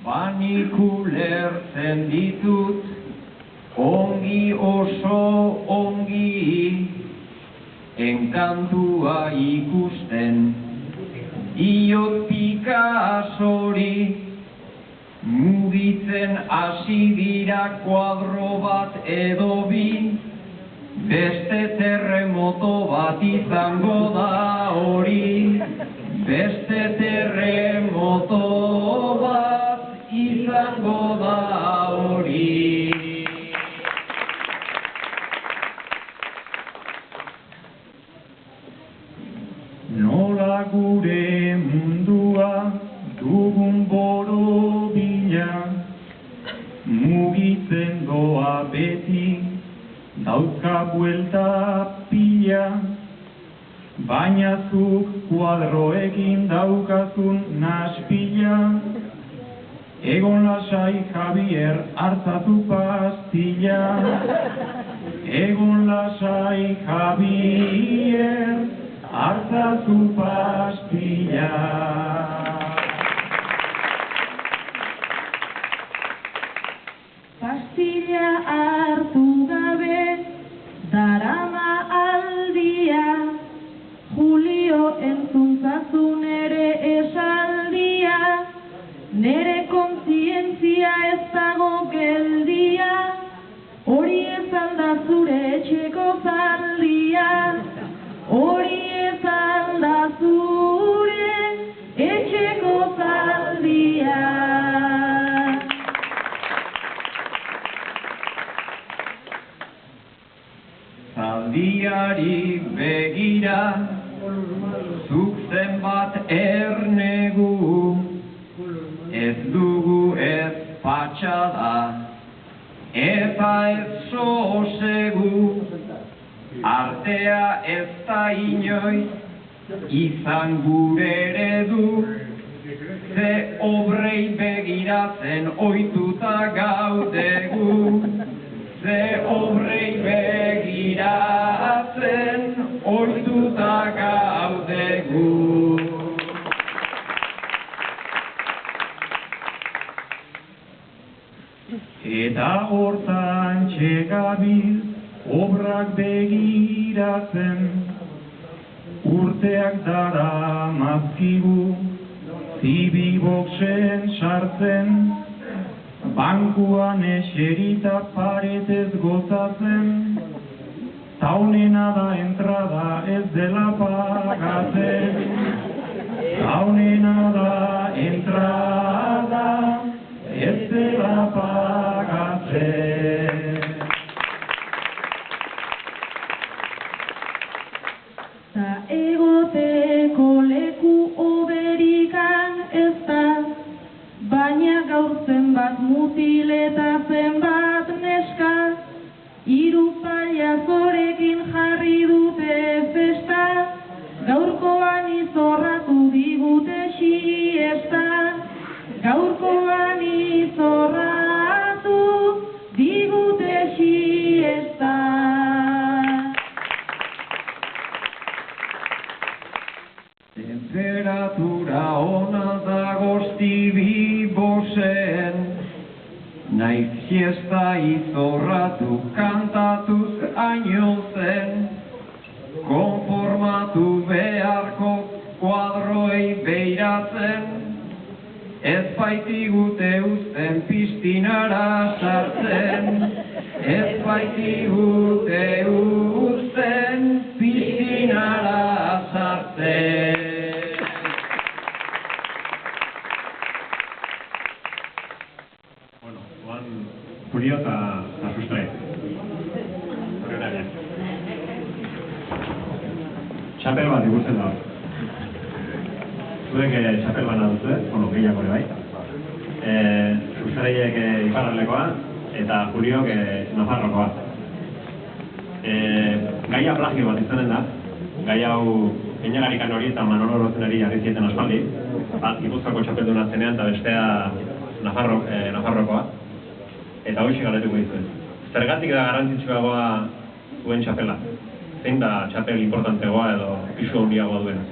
Banik ulertzen ditut, ongi oso ongi, enkantua ikusten, diot Picassori, mugitzen hasi dira kuadro bat edo bi, beste terremoto bat izango da hori, beste terremoto bat izango da hori. Nola gure mundua dugun borobila, mugitzen doa beti, dauka buelta pila, baina zuk kuadroekin daukazun naspila, egon lasai Javier hartzatu pastilla, egon lasai Javier hartzatu pastilla. Pastilla hartu gabe, darama aldia, Julio entzuntzazun ere esaldia, nere kontzientzia ez dago geldia, hori ez alda zure etxeko zaldia, hori ez alda zure etxeko zaldia. Zaldiari begira, zuk zenbat ernegu, ez dugu ez patxada, eta ez sosegu, artea ez da inoiz, izan gure eredu, ze obrei begiratzen ohituta gaudegu, ze obrei begiratzen ohituta gaudegu. Eta hortan txegabiz obrak begiratzen, urteak dara mazkigu, zibiboxen sartzen, bankuan eserita paretez gozatzen, taunena da entrada ez dela pagatzen, taunena da entrada ez dela pagatzen. Ta egoteko leku oberikan ez da, baina gaur zenbat mutil eta zenbat neska, hiru pailazorekin jarri dute festa, gaurkoan izorratu digute siesta, gaurkoan izorratu digute siesta. Temperatura ona dago zibiboxen, naiz siesta izorratu kantatuz haino zen, konformatu beharko kuadroei beiratzen, ez baitigute uzten pistinara sartzen, ez baitigute uzten pistinara sartzen. Julio eta Sustrai. Txapel bat ikusten da. Zuek txapel bana duzue, gehiago ere bai. Sustraiek iparraldekoa eta Juliok Nafarrokoa. Gaia plagio bat izanen da. Gai hau Eñagarikan hori eta Manolo Rozenari jarri zieten aspaldi. Bat Gipuzkoako txapelduna zenean eta bestea Nafarrokoa. Eta hoxe galetuko dizuet. Zergatik da garrantzitsuagoa zuen txapela? Zein da txapel importanteagoa edo pisu handiagoa duena?